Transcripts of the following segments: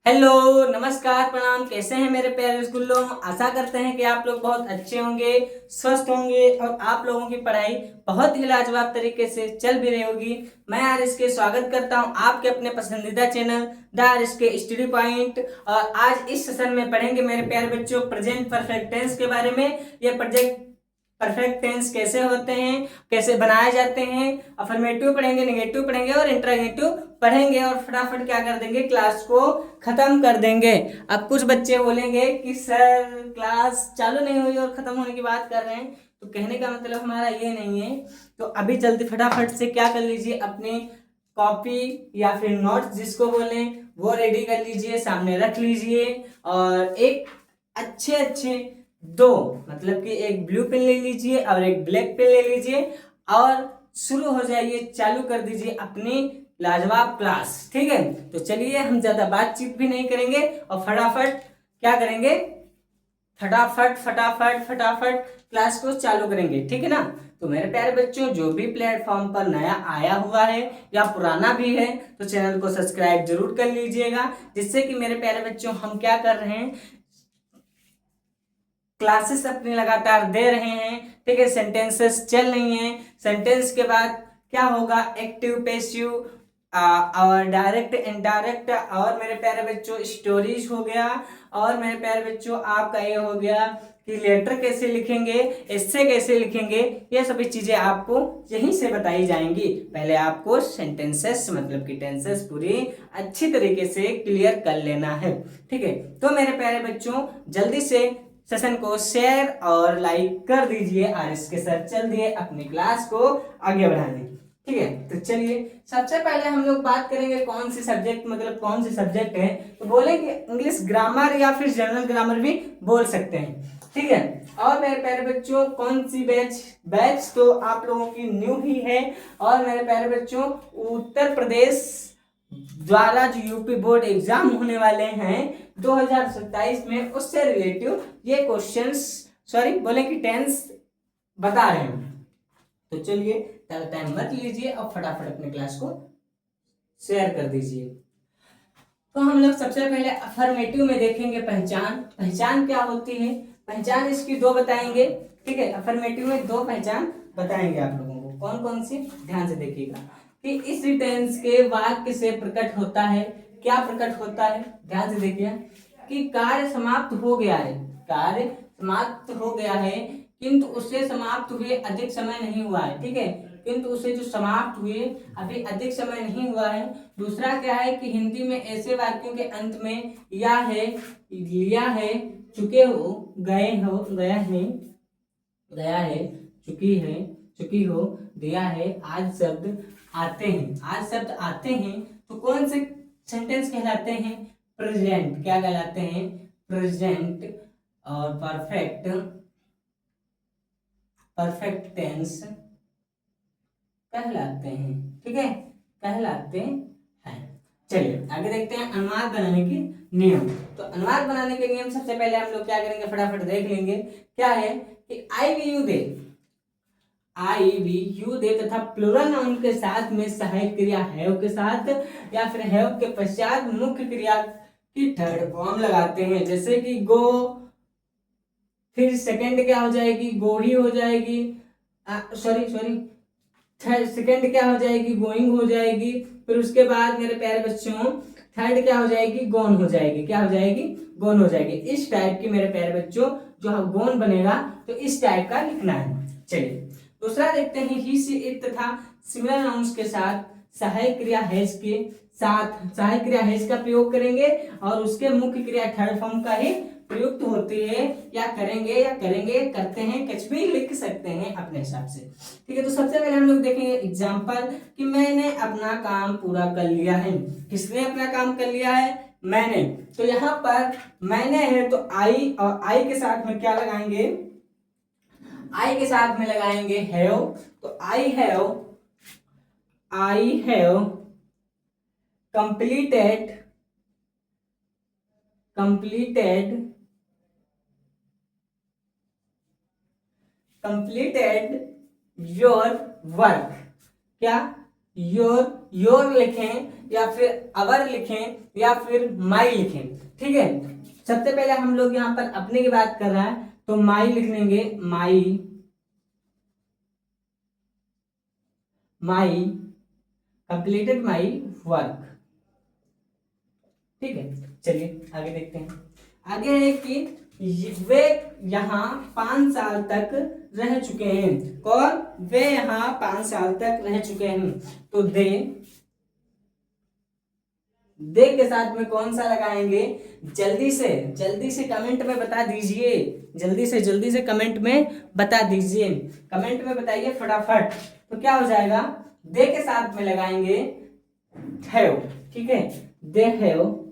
Hello, नमस्कार, प्रणाम। कैसे हैं मेरे प्यारे स्कूलों। आशा करते हैं कि आप लोग बहुत अच्छे होंगे, स्वस्थ होंगे और आप लोगों की पढ़ाई बहुत ही लाजवाब तरीके से चल भी रही होगी। मैं आर के स्वागत करता हूं आपके अपने पसंदीदा चैनल द आर के स्टडी पॉइंट। और आज इस सेशन में पढ़ेंगे मेरे प्यारे बच्चों प्रेजेंट परफेक्ट टेंस के बारे में। ये प्रोजेक्ट परफेक्ट टेंस कैसे होते हैं, कैसे बनाए जाते हैं, अफर्मेटिव पढ़ेंगे, नेगेटिव पढ़ेंगे और इंटरोगेटिव पढ़ेंगे और फटाफट क्या कर देंगे, क्लास को खत्म कर देंगे। अब कुछ बच्चे बोलेंगे कि सर क्लास चालू नहीं हुई और खत्म होने की बात कर रहे हैं, तो कहने का मतलब हमारा ये नहीं है। तो अभी जल्दी फटाफट से क्या कर लीजिए, अपने कॉपी या फिर नोट्स जिसको बोलें वो रेडी कर लीजिए, सामने रख लीजिए और एक अच्छे अच्छे दो मतलब कि एक ब्लू पेन ले लीजिए और एक ब्लैक पेन ले लीजिए और शुरू हो जाइए, चालू कर दीजिए अपनी लाजवाब क्लास। ठीक है, तो चलिए हम ज्यादा बातचीत भी नहीं करेंगे और फटाफट क्या करेंगे, फटाफट फटाफट फटाफट क्लास को चालू करेंगे। ठीक है ना। तो मेरे प्यारे बच्चों, जो भी प्लेटफॉर्म पर नया आया हुआ है या पुराना भी है तो चैनल को सब्सक्राइब जरूर कर लीजिएगा, जिससे कि मेरे प्यारे बच्चों हम क्या कर रहे हैं, क्लासेस अपनी लगातार दे रहे हैं। ठीक है, सेंटेंसेस चल रही हैं। सेंटेंस के बाद क्या होगा, एक्टिव, पैसिव और डायरेक्ट, इनडायरेक्ट और मेरे प्यारे बच्चों स्टोरीज हो गया। और मेरे प्यारे बच्चों आपका ये हो गया कि लेटर कैसे लिखेंगे, एस्से कैसे लिखेंगे, ये सभी चीजें आपको यहीं से बताई जाएंगी। पहले आपको सेंटेंसेस मतलब कि टेंसेस पूरी अच्छी तरीके से क्लियर कर लेना है। ठीक है, तो मेरे प्यारे बच्चों जल्दी से सेशन को शेयर और लाइक कर दीजिए और इसके साथ चल दिए अपनी क्लास को आगे बढ़ाने। ठीक है, तो चलिए सबसे पहले हम लोग बात करेंगे कौन सी सब्जेक्ट, मतलब कौन सी सब्जेक्ट है, तो बोलेंगे इंग्लिश ग्रामर या फिर जनरल ग्रामर भी बोल सकते हैं। ठीक है, और मेरे प्यारे बच्चों कौन सी बैच तो आप लोगों की न्यू ही है। और मेरे प्यारे बच्चों उत्तर प्रदेश द्वारा जो यूपी बोर्ड एग्जाम होने वाले हैं 2027 में, उससे रिलेटिव ये क्वेश्चंस सॉरी बोले कि टेंस बता रहे हैं। तो चलिए ज्यादा टाइम मत लीजिए और फटाफट अपने क्लास को शेयर कर दीजिए। तो हम लोग सबसे पहले अफर्मेटिव में देखेंगे पहचान। पहचान क्या होती है, पहचान इसकी दो बताएंगे। ठीक है, अफर्मेटिव में दो पहचान बताएंगे आप लोगों को। कौन कौन सी, ध्यान से देखिएगा कि इस टेंस के वाक्य से प्रकट होता है। क्या प्रकट होता है, ध्यान से देखिए कि कार्य समाप्त हो गया है, कार्य समाप्त हो गया है किंतु उससे समाप्त हुए अधिक समय नहीं हुआ है। ठीक है, किंतु उसे जो समाप्त हुए अभी अधिक समय नहीं हुआ है। दूसरा क्या है कि हिंदी में ऐसे वाक्यों के अंत में या है, लिया है, चुके हो, गए हो, गया है, गया है, चुकी है, चुकी हो, दिया है, आज शब्द आते हैं, आज शब्द आते हैं। तो कौन से सेंटेंस कहलाते हैं, प्रेजेंट। क्या कहलाते हैं, प्रेजेंट और परफेक्ट, परफेक्ट टेंस कहलाते हैं। ठीक है, कहलाते हैं। चलिए आगे देखते हैं अनुवाद बनाने के नियम। तो अनुवाद बनाने के नियम सबसे पहले हम लोग क्या करेंगे, फटाफट देख लेंगे। क्या है कि I we you they, I we you they तथा प्लूरल नाउन के साथ में सहायक क्रिया हैव के साथ या फिर हैव के पश्चात मुख्य क्रिया की थर्ड फॉर्म लगाते हैं। जैसे कि गो, फिर सेकंड क्या हो जाएगी, गो ही हो जाएगी, सॉरी थर्ड सेकंड क्या हो जाएगी, गोइंग हो जाएगी। फिर उसके बाद मेरे प्यारे बच्चों थर्ड क्या हो जाएगी, गोन हो जाएगी। क्या हो जाएगी, गोन हो जाएगी। इस टाइप की मेरे प्यारे बच्चों जो गोन बनेगा तो इस टाइप का लिखना है। चलिए दूसरा देखते हैं, ही सी इट तथा सिमिलर नाउन्स के साथ सहायक क्रिया हैज के साथ, सहायक क्रिया हैज का प्रयोग करेंगे और उसके मुख्य क्रिया थर्ड फॉर्म का ही प्रयुक्त होती है, या करेंगे करते हैं, कुछ भी लिख सकते हैं अपने हिसाब से। ठीक है, तो सबसे पहले हम लोग देखेंगे एग्जाम्पल कि मैंने अपना काम पूरा कर लिया है। किसने अपना काम कर लिया है, मैंने। तो यहाँ पर मैंने है तो आई, और आई के साथ में क्या लगाएंगे, आई के साथ में लगाएंगे हैव। तो I have completed your work. क्या, योर लिखें या फिर अवर लिखें या फिर माई लिखें। ठीक है, सबसे पहले हम लोग यहाँ पर अपने की बात कर रहा है तो माई लिख लेंगे, माई कंप्लीटेड माई वर्क। ठीक है, चलिए आगे देखते हैं। आगे है कि वे यहाँ 5 साल तक रह चुके हैं। कौन? वे यहाँ 5 साल तक रह चुके हैं। तो दे के साथ में कौन सा लगाएंगे? जल्दी से कमेंट में बता दीजिए, जल्दी से कमेंट में बता दीजिए, कमेंट में बताइए फटाफट। तो क्या हो जाएगा? दे के साथ में लगाएंगे हैव। ठीक है, दे हैव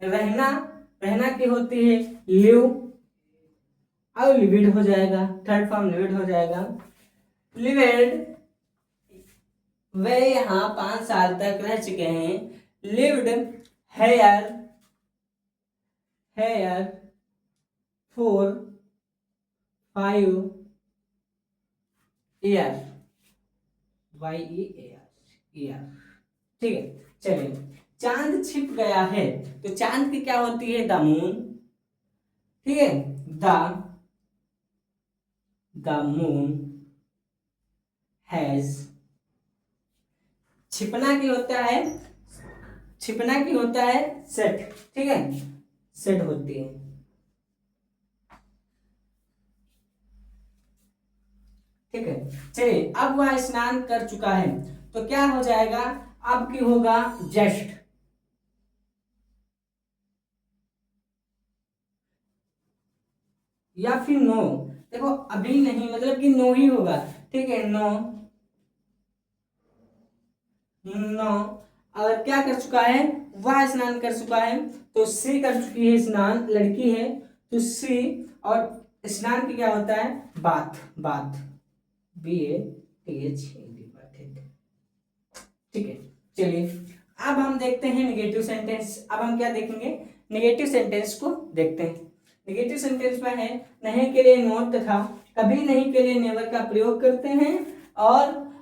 रहना की होती है लिव, अब लिविड हो जाएगा, थर्ड फॉर्म लिविड हो जाएगा, लिविड। वे यहाँ 5 साल तक रह चुके हैं। Lived hair 4 5 year, year. ठीक है, चलिए। चांद छिप गया है, तो चांद की क्या होती है? The moon. ठीक है, द मून हैज। छिपना की होता है सेट। ठीक है, सेट होती है। ठीक है, चलिए। अब वह स्नान कर चुका है, तो क्या हो जाएगा? अब की होगा जस्ट, या फिर नो। देखो अभी नहीं, मतलब कि नो ही होगा। ठीक है, नो और क्या कर चुका है? वह स्नान कर चुका है, तो सी कर चुकी है स्नान, लड़की है तो सी। और स्नान की क्या होता है? Bath BATH। ठीक है, चलिए। अब हम देखते हैं निगेटिव सेंटेंस। अब हम क्या देखेंगे? निगेटिव सेंटेंस को देखते हैं। निगेटिव सेंटेंस में है नहीं के लिए नॉट तथा कभी नहीं के लिए नेवर का प्रयोग करते हैं।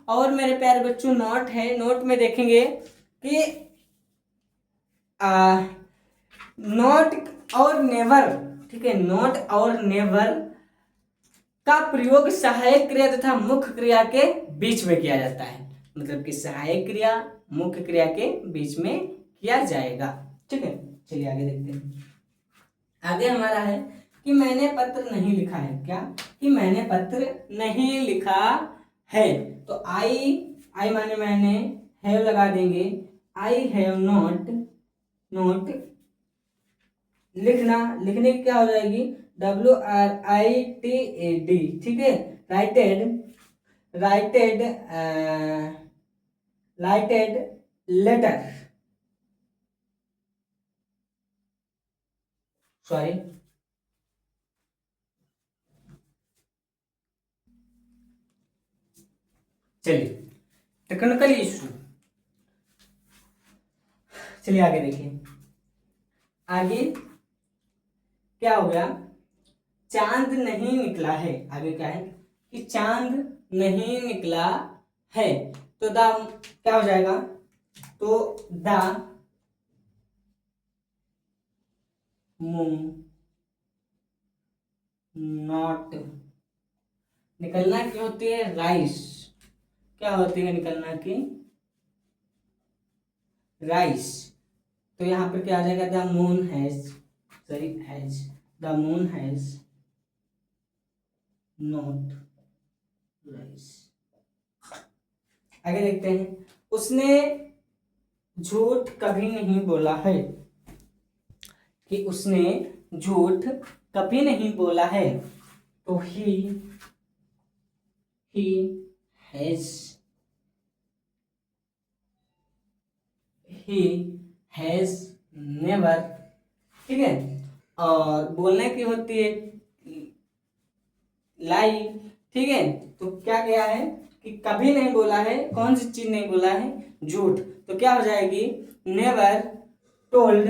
और मेरे प्यारे बच्चों, नॉट है, नॉट में देखेंगे कि नॉट और नेवर। ठीक है, नॉट और नेवर का प्रयोग सहायक क्रिया तथा मुख्य क्रिया के बीच में किया जाता है। मतलब कि सहायक क्रिया मुख्य क्रिया के बीच में किया जाएगा। ठीक है, चलिए आगे देखते हैं। आगे हमारा है कि मैंने पत्र नहीं लिखा है। क्या? कि मैंने पत्र नहीं लिखा है। तो आई माने मैंने, हैव लगा देंगे, आई हैव नॉट लिखने की क्या हो जाएगी? WRITED। ठीक है, राइटेड लेटर, सॉरी, चलिए टेक्निकल इशू। चलिए आगे देखिए। आगे क्या हो गया? चांद नहीं निकला है। आगे क्या है? कि चांद नहीं निकला है, तो द क्या हो जाएगा? तो द मून नॉट। निकलना की होती है राइस। क्या होती है निकलना की? राइस। तो यहाँ पर क्या आ जाएगा? The moon has the moon has not rice. आगे देखते हैं। उसने झूठ कभी नहीं बोला है। कि उसने झूठ कभी नहीं बोला है, तो ही हैज नेवर। ठीक है, और बोलने की होती है लाई। ठीक है, तो क्या गया है कि कभी नहीं बोला है। कौन सी चीज नहीं बोला है? झूठ। तो क्या हो जाएगी? नेवर टोल्ड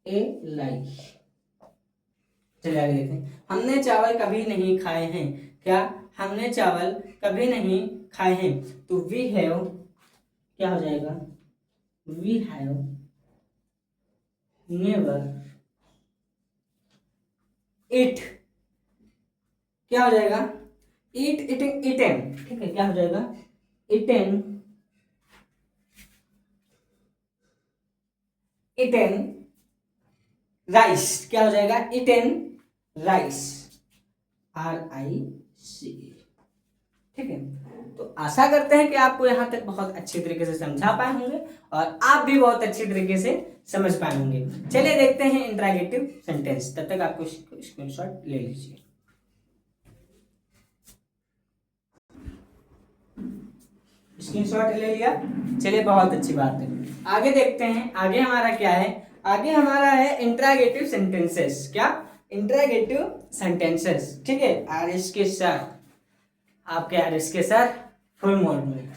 ए लाई। चलिए आगे देखते हैं। हमने चावल कभी नहीं खाए हैं। क्या? हमने चावल कभी नहीं खाए हैं। तो वी हैव क्या हो जाएगा? We have never eat. क्या हो जाएगा? Eat, eating, eaten. ठीक है, क्या हो जाएगा? Eaten, eaten rice. क्या हो जाएगा? Eaten rice, RIC। ठीक है, तो आशा करते हैं कि आपको यहाँ तक बहुत अच्छी तरीके से समझा पाए होंगे और आप भी बहुत अच्छी तरीके से समझ पाए होंगे। चलिए देखते हैं इंट्रागेटिव सेंटेंस। तब तक आपको स्क्रीनशॉट ले लीजिए। स्क्रीनशॉट ले लिया? चलिए, बहुत अच्छी बात है। आगे देखते हैं, आगे हमारा क्या है? आगे हमारा है इंट्रागेटिव सेंटेंसेस। क्या? Interrogative sentences. ठीक है, आरएस के साथ, आपके आरएस के साथ फुल मोड में।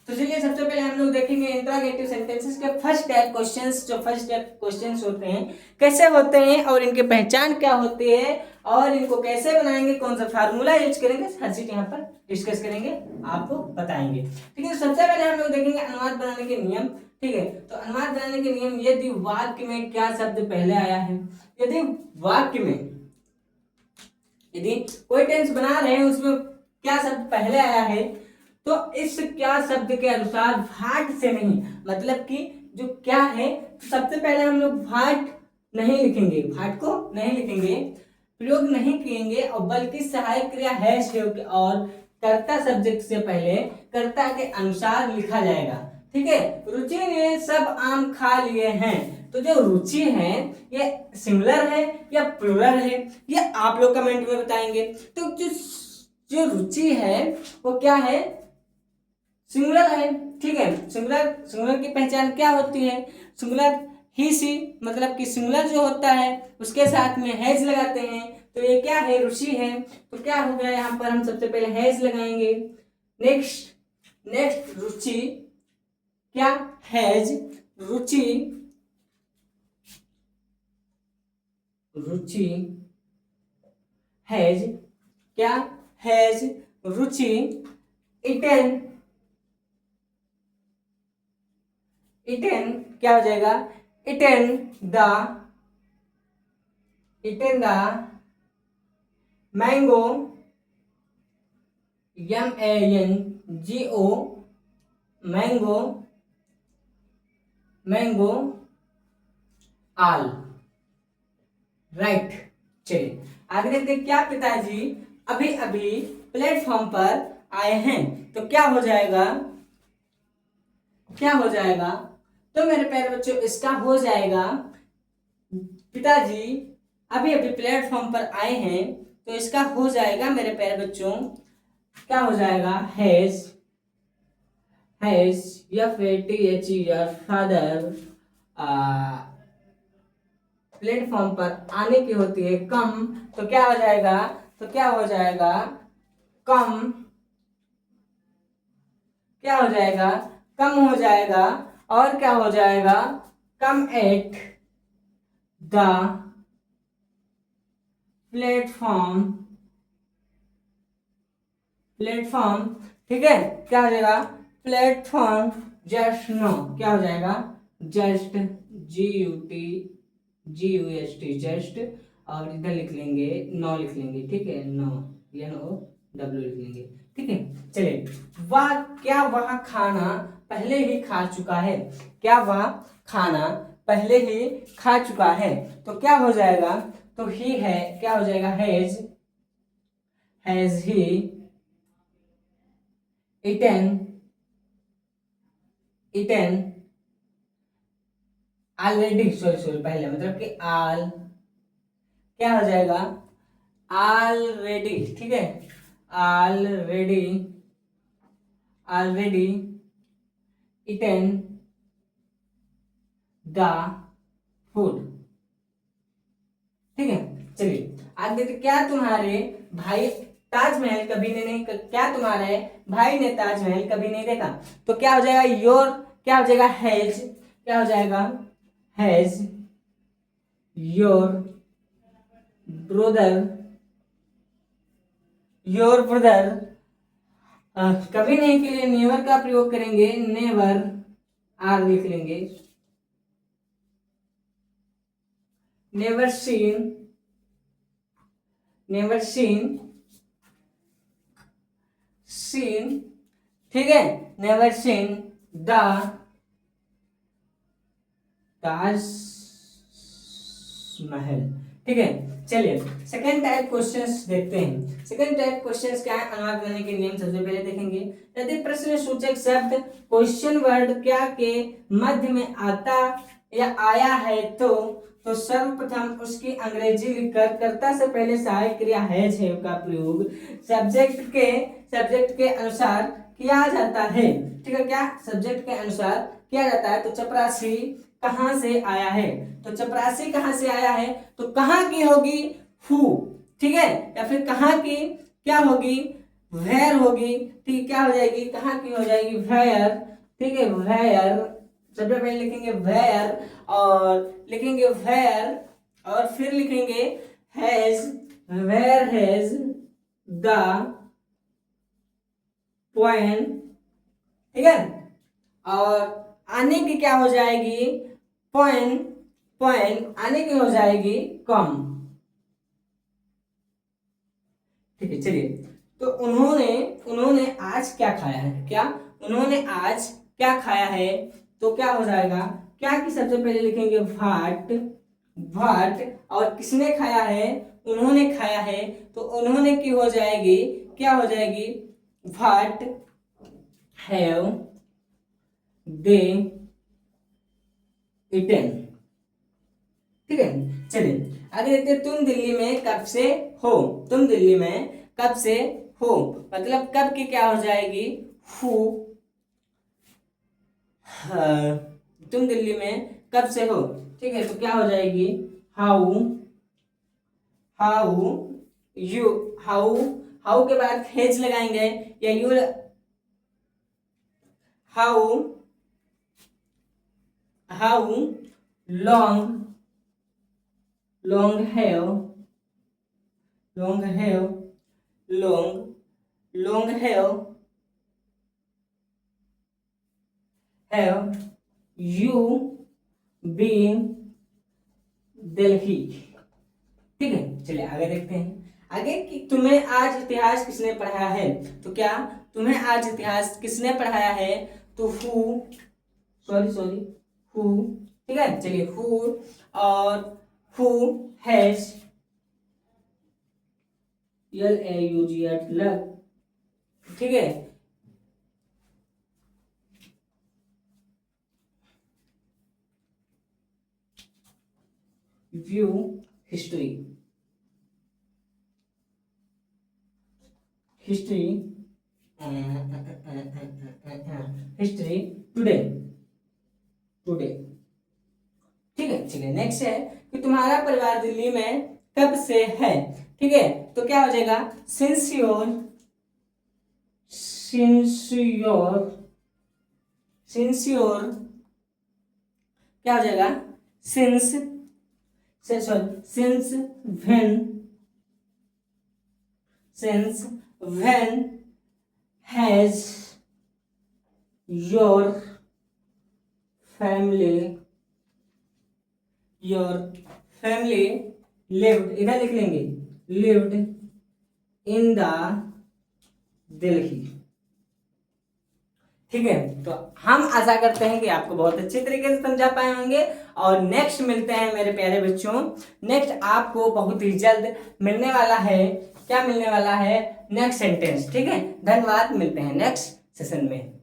तो चलिए सबसे पहले हम लोग देखेंगे इंट्रागेटिव सेंटेंसेस के फर्स्ट टाइप क्वेश्चंस। जो फर्स्ट टाइप क्वेश्चंस होते हैं कैसे होते हैं और इनकी पहचान क्या होती है और इनको कैसे बनाएंगे, कौन सा फार्मूला यूज करेंगे, हर चीज यहाँ पर डिस्कस करेंगे, आपको बताएंगे। ठीक है, सबसे पहले हम लोग देखेंगे अनुवाद बनाने के नियम। ठीक है, तो अनुवाद बनाने के नियम, यदि वाक्य में क्या शब्द पहले आया है, यदि वाक्य में, यदि कोई टेंस बना रहे हैं उसमें क्या शब्द पहले आया है, तो इस क्या शब्द के अनुसार भाट से नहीं, मतलब कि जो क्या है, तो सबसे पहले हम लोग भाट नहीं लिखेंगे, भाट को नहीं लिखेंगे, प्रयोग नहीं करेंगे, और बल्कि सहायक क्रिया हैश और कर्ता सब्जेक्ट से पहले कर्ता के अनुसार लिखा जाएगा। ठीक है, रुचि ने सब आम खा लिए हैं। तो जो रुचि है ये सिंगुलर है या प्लूरल है, ये आप लोग कमेंट में बताएंगे। तो जो रुचि है वो क्या है? सिंगुलर है। ठीक है, सिंगुलर की पहचान क्या होती है? सिंगुलर ही सी, मतलब कि सिंगुलर जो होता है उसके साथ में हैज लगाते हैं। तो ये क्या है? रुचि है। तो क्या हो गया यहाँ पर? हम सबसे पहले हैज लगाएंगे। नेक्स्ट रुचि, क्या? हैज, रुचि, रुचि हैज, क्या? हैज, रुचि, इटेन, इटेन क्या हो जाएगा? Eaten the, eaten the mango, MANGO, mango, mango all. Right. चलिए आगे देखते हैं। क्या पिताजी अभी अभी प्लेटफॉर्म पर आए हैं। तो क्या हो जाएगा? क्या हो जाएगा? तो मेरे प्यारे बच्चों इसका हो जाएगा, पिताजी अभी अभी प्लेटफॉर्म पर आए हैं। तो इसका हो जाएगा मेरे प्यारे बच्चों, क्या हो जाएगा? हैज, FATHER फादर प्लेटफॉर्म पर आने की होती है कम। तो क्या हो जाएगा? तो क्या हो जाएगा? कम, क्या हो जाएगा? कम हो जाएगा। और क्या हो जाएगा? कम एट द प्लेटफॉर्म, प्लेटफॉर्म। ठीक है, क्या हो जाएगा? प्लेटफॉर्म जस्ट नो, क्या हो जाएगा? जस्ट, GUT जस्ट, और इधर लिख लेंगे नो, लिख लेंगे। ठीक है, नो, NOW लिख लेंगे। ठीक है, चलिए वह, क्या वह खाना पहले ही खा चुका है? क्या वह खाना पहले ही खा चुका है? तो क्या हो जाएगा? तो ही है, क्या हो जाएगा? Has he eaten already, sorry पहले, मतलब कि आल, क्या हो जाएगा? ऑलरेडी। ठीक है, already, already eaten the food. ठीक है, चलिए आगे देखते। क्या तुम्हारे भाई ताजमहल कभी ने नहीं, क्या तुम्हारे भाई ने ताजमहल कभी नहीं देखा? तो क्या हो जाएगा? योर, क्या हो जाएगा? हैज, क्या हो जाएगा? Has your brother, your brother, कभी नहीं के लिए नेवर का प्रयोग करेंगे, नेवर, आर लिख लेंगे, never seen, never seen, seen, ठीक है, नेवर सीन द ताजमहल, ठीक है। चलिए सेकेंड टाइप क्वेश्चंस देखते हैं। सेकेंड टाइप क्वेश्चंस क्या है, अनुवाद करने के नियम सबसे पहले देखेंगे। यदि प्रश्न सूचक शब्द क्वेश्चन वर्ड क्या के मध्य में आता या आया है तो सर्वप्रथम उसकी अंग्रेजी लिखकर कर्ता से पहले सहायक क्रिया हैज है का प्रयोग सब्जेक्ट के अनुसार किया जाता है, ठीक है। क्या सब्जेक्ट के अनुसार किया जाता है। तो चपरासी कहां से आया है, तो चपरासी कहां से आया है, तो कहां की होगी हु, ठीक है, या फिर कहां की क्या होगी वेयर होगी, ठीक, क्या हो जाएगी, कहां की हो जाएगी वेयर, ठीक है, वेयर, सबसे पहले लिखेंगे वेयर और लिखेंगे वेयर और फिर लिखेंगे has, where has the point, ठीक है, और आने की क्या हो जाएगी पॉइंट, पॉइंट आने की हो जाएगी कम, ठीक है। चलिए तो उन्होंने आज क्या खाया है, क्या उन्होंने आज क्या खाया है, तो क्या हो जाएगा, क्या की सबसे पहले लिखेंगे व्हाट, व्हाट, और किसने खाया है, उन्होंने खाया है, तो उन्होंने की हो जाएगी क्या हो जाएगी व्हाट हैव दे ईटन, ठीक है। चलिए आगे देखते हैं, तुम दिल्ली में कब से हो, तुम दिल्ली में कब से हो, मतलब कब की क्या हो जाएगी हु, तुम दिल्ली में कब से हो, ठीक है, तो क्या हो जाएगी how, how you, how, how के बाद हेज लगाएंगे या you, how, how long, long have, long have, long, long have you been Delhi, ठीक है। चलिए आगे देखते हैं, आगे कि तुम्हें आज इतिहास किसने पढ़ाया है, तो क्या तुम्हें आज इतिहास किसने पढ़ाया है, तो हु, सॉरी हु, ठीक है। चलिए हु और हु हैज LAUGH लग, ठीक है, view history, history, history today, today, ठीक है। चलिए नेक्स्ट है कि तुम्हारा परिवार दिल्ली में कब से है, ठीक है, तो क्या हो जाएगा since your, since your, since your, क्या हो जाएगा since, since when, since when has your family, your family lived, इधर लिख लेंगे lived in the Delhi, ठीक है। तो हम आशा करते हैं कि आपको बहुत अच्छे तरीके से समझा पाए होंगे और नेक्स्ट मिलते हैं मेरे प्यारे बच्चों, नेक्स्ट आपको बहुत ही जल्द मिलने वाला है, क्या मिलने वाला है नेक्स्ट सेंटेंस, ठीक है। धन्यवाद, मिलते हैं नेक्स्ट सेशन में।